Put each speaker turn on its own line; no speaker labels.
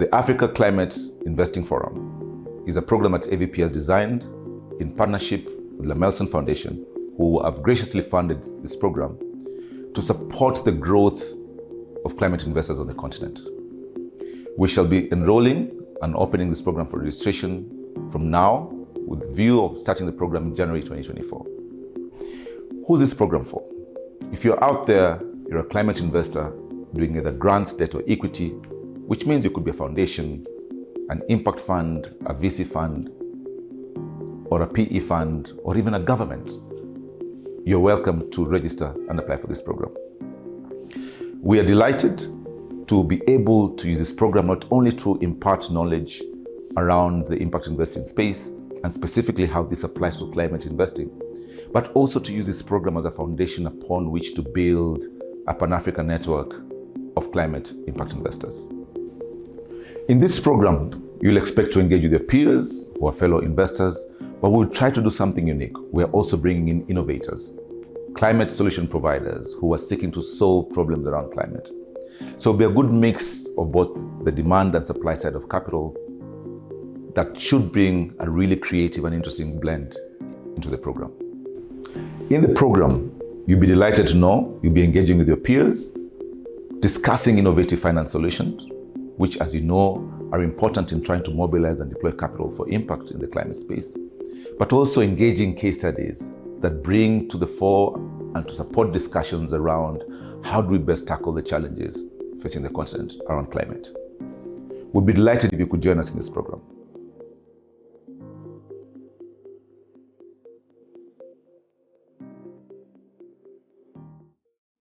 The Africa Climate Investing Forum is a program that AVPA has designed in partnership with Lemelson Foundation, who have graciously funded this program to support the growth of climate investors on the continent. We shall be enrolling and opening this program for registration from now, with view of starting the program in January 2024. Who's this program for? If you're out there, you're a climate investor doing either grants, debt, or equity, which means you could be a foundation, an impact fund, a VC fund, or a PE fund, or even a government. You're welcome to register and apply for this program. We are delighted to be able to use this program not only to impart knowledge around the impact investing space and specifically how this applies to climate investing, but also to use this program as a foundation upon which to build a Pan-African network of climate impact investors. In this program, you'll expect to engage with your peers who are fellow investors, but we'll try to do something unique. We're also bringing in innovators, climate solution providers who are seeking to solve problems around climate. So it'll be a good mix of both the demand and supply side of capital that should bring a really creative and interesting blend into the program. In the program, you'll be delighted to know you'll be engaging with your peers, discussing innovative finance solutions, which, as you know, are important in trying to mobilize and deploy capital for impact in the climate space, but also engaging case studies that bring to the fore and to support discussions around how do we best tackle the challenges facing the continent around climate. We'd be delighted if you could join us in this program.